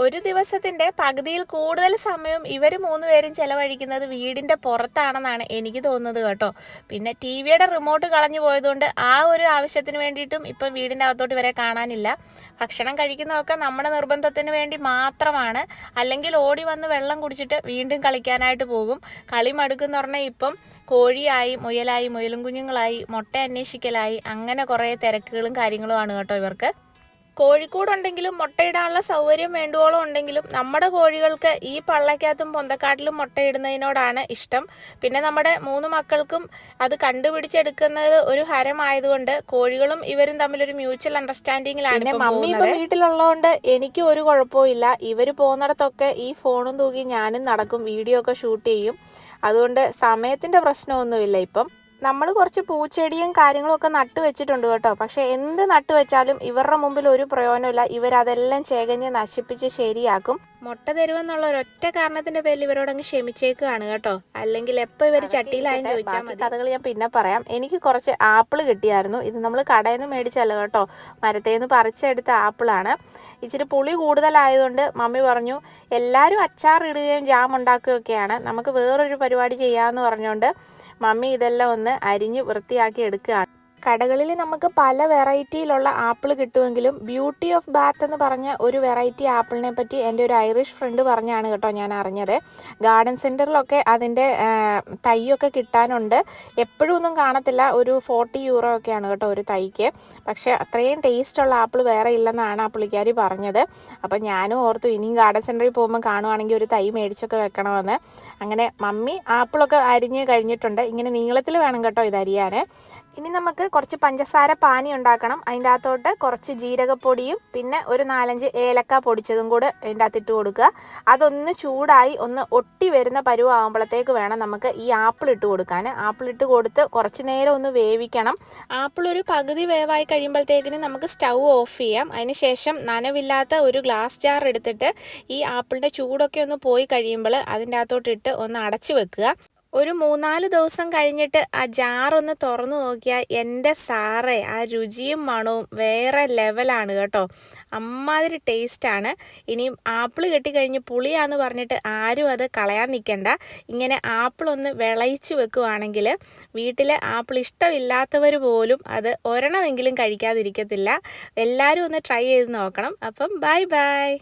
ഒരു ദിവസത്തിൻ്റെ പകുതിയിൽ കൂടുതൽ സമയം ഇവർ 3 പേരും ചിലവഴിക്കുന്നത് വീടിൻ്റെ പുറത്താണെന്നാണ് എനിക്ക് തോന്നുന്നത് കേട്ടോ. പിന്നെ ടി വിയുടെ റിമോട്ട് കളഞ്ഞു പോയതുകൊണ്ട് ആ ഒരു ആവശ്യത്തിന് വേണ്ടിയിട്ടും ഇപ്പം വീടിൻ്റെ അകത്തോട്ട് ഇവരെ കാണാനില്ല. ഭക്ഷണം കഴിക്കുന്നതൊക്കെ നമ്മുടെ നിർബന്ധത്തിന് വേണ്ടി മാത്രമാണ്. അല്ലെങ്കിൽ ഓടി വന്ന് വെള്ളം കുടിച്ചിട്ട് വീണ്ടും കളിക്കാനായിട്ട് പോകും. കളി മടുക്കെന്ന് പറഞ്ഞാൽ ഇപ്പം കോഴിയായി, മുയലായി, മുയലും കുഞ്ഞുങ്ങളായി, മുട്ട അന്വേഷിക്കലായി, അങ്ങനെ കുറേ തിരക്കുകളും കാര്യങ്ങളുമാണ് കേട്ടോ ഇവർക്ക്. കോഴിക്കൂടുണ്ടെങ്കിലും മുട്ടയിടാനുള്ള സൗകര്യം വേണ്ടുവോളം ഉണ്ടെങ്കിലും നമ്മുടെ കോഴികൾക്ക് ഈ പള്ളക്കകത്തും പൊന്തക്കാട്ടിലും മുട്ടയിടുന്നതിനോടാണ് ഇഷ്ടം. പിന്നെ നമ്മുടെ 3 മക്കൾക്കും അത് കണ്ടുപിടിച്ചെടുക്കുന്നത് ഒരു ഹരമായതുകൊണ്ട് കോഴികളും ഇവരും തമ്മിലൊരു മ്യൂച്വൽ അണ്ടർസ്റ്റാൻഡിങ്ങിലാണ്. പിന്നെ മമ്മി ഇപ്പം വീട്ടിലുള്ളതുകൊണ്ട് എനിക്ക് ഒരു കുഴപ്പമില്ല. ഇവർ പോകുന്നിടത്തൊക്കെ ഈ ഫോണും തൂക്കി ഞാനും നടക്കും, വീഡിയോ ഒക്കെ ഷൂട്ട് ചെയ്യും. അതുകൊണ്ട് സമയത്തിൻ്റെ പ്രശ്നമൊന്നുമില്ല. ഇപ്പം നമ്മൾ കുറച്ച് പൂച്ചെടിയും കാര്യങ്ങളൊക്കെ നട്ടു വെച്ചിട്ടുണ്ട് കേട്ടോ. പക്ഷേ എന്ത് നട്ടു വെച്ചാലും ഇവരുടെ മുമ്പിൽ ഒരു പ്രയോജനമില്ല. ഇവരതെല്ലാം ചേകഞ്ഞ് നശിപ്പിച്ച് ശരിയാക്കും. മുട്ട തരുമെന്നുള്ള ഒരൊറ്റ കാരണത്തിൻ്റെ പേരിൽ ഇവരോടങ്ങ് ക്ഷമിച്ചേക്കുകയാണ് കേട്ടോ. അല്ലെങ്കിൽ എപ്പോൾ ഇവർ ചട്ടിയിലായും ചോദിച്ചാൽ മതി. കഥകൾ ഞാൻ പിന്നെ പറയാം. എനിക്ക് കുറച്ച് ആപ്പിൾ കിട്ടിയായിരുന്നു. ഇത് നമ്മൾ കടയിൽ നിന്ന് മേടിച്ചല്ല കേട്ടോ, മരത്തിൽ നിന്ന് പറിച്ചെടുത്ത ആപ്പിളാണ്. ഇച്ചിരി പുളി കൂടുതലായതുകൊണ്ട് മമ്മി പറഞ്ഞു എല്ലാവരും അച്ചാറിടുകയും ജാം ഉണ്ടാക്കുകയൊക്കെയാണ്, നമുക്ക് വേറൊരു പരിപാടി ചെയ്യാമെന്ന് പറഞ്ഞുകൊണ്ട് മമ്മി ഇതെല്ലാം ഒന്ന് അരിഞ്ഞ് വൃത്തിയാക്കി എടുക്കുകയാണ്. കടകളിൽ നമുക്ക് പല വെറൈറ്റിയിലുള്ള ആപ്പിൾ കിട്ടുമെങ്കിലും ബ്യൂട്ടി ഓഫ് ബാത്ത് എന്ന് പറഞ്ഞ ഒരു വെറൈറ്റി ആപ്പിളിനെ പറ്റി എൻ്റെ ഒരു ഐറിഷ് ഫ്രണ്ട് പറഞ്ഞാണ് കേട്ടോ ഞാൻ അറിഞ്ഞത്. ഗാർഡൻ സെൻറ്ററിലൊക്കെ അതിൻ്റെ തൈയൊക്കെ കിട്ടാനുണ്ട്. എപ്പോഴും ഒന്നും കാണത്തില്ല, ഒരു 40 യൂറോ ഒക്കെയാണ് കേട്ടോ ഒരു തൈക്ക്. പക്ഷേ അത്രയും ടേസ്റ്റുള്ള ആപ്പിൾ വേറെ ഇല്ലെന്നാണ് ആ പുള്ളിക്കാരി പറഞ്ഞത്. അപ്പം ഞാനും ഓർത്തു ഇനിയും ഗാർഡൻ സെൻറ്ററിൽ പോകുമ്പോൾ കാണുവാണെങ്കിൽ ഒരു തൈ മേടിച്ചൊക്കെ വെക്കണമെന്ന്. അങ്ങനെ മമ്മി ആപ്പിളൊക്കെ അരിഞ്ഞ് കഴിഞ്ഞിട്ടുണ്ട്. ഇങ്ങനെ നീളത്തിൽ വേണം കേട്ടോ ഇത് അരിയാൻ. ഇനി നമുക്ക് കുറച്ച് പഞ്ചസാര പാനി ഉണ്ടാക്കണം. അതിൻ്റെ അകത്തോട്ട് കുറച്ച് ജീരകപ്പൊടിയും പിന്നെ ഒരു 4-5 ഏലക്ക പൊടിച്ചതും കൂടെ അതിൻ്റെ അകത്ത് ഇട്ട് കൊടുക്കുക. അതൊന്ന് ചൂടായി ഒന്ന് ഒട്ടി വരുന്ന പരുവാകുമ്പോഴത്തേക്ക് വേണം നമുക്ക് ഈ ആപ്പിൾ ഇട്ട് കൊടുക്കാൻ. ആപ്പിൾ ഇട്ട് കൊടുത്ത് കുറച്ച് നേരം ഒന്ന് വേവിക്കണം. ആപ്പിൾ ഒരു പകുതി വേവായി കഴിയുമ്പോഴത്തേക്കിന് നമുക്ക് സ്റ്റൗ ഓഫ് ചെയ്യാം. അതിന് ശേഷം നനവില്ലാത്ത ഒരു ഗ്ലാസ് ജാർ എടുത്തിട്ട് ഈ ആപ്പിളിൻ്റെ ചൂടൊക്കെ ഒന്ന് പോയി കഴിയുമ്പോൾ അതിൻ്റെ അകത്തോട്ടിട്ട് ഒന്ന് അടച്ചു വെക്കുക. ഒരു 3-4 ദിവസം കഴിഞ്ഞിട്ട് ആ ജാറൊന്ന് തുറന്നു നോക്കിയാൽ എൻ്റെ സാറേ ആ രുചിയും മണവും വേറെ ലെവലാണ് കേട്ടോ. അമ്മാതിരി ടേസ്റ്റാണ്. ഇനിയും ആപ്പിൾ കെട്ടിക്കഴിഞ്ഞ് പുളിയാന്ന് പറഞ്ഞിട്ട് ആരും അത് കളയാൻ നിൽക്കണ്ട. ഇങ്ങനെ ആപ്പിളൊന്ന് വിളയിച്ച് വെക്കുവാണെങ്കിൽ വീട്ടിൽ ആപ്പിൾ ഇഷ്ടമില്ലാത്തവർ പോലും അത് ഒരെണ്ണമെങ്കിലും കഴിക്കാതിരിക്കത്തില്ല. എല്ലാവരും ഒന്ന് ട്രൈ ചെയ്ത് നോക്കണം. അപ്പം ബൈ ബൈ.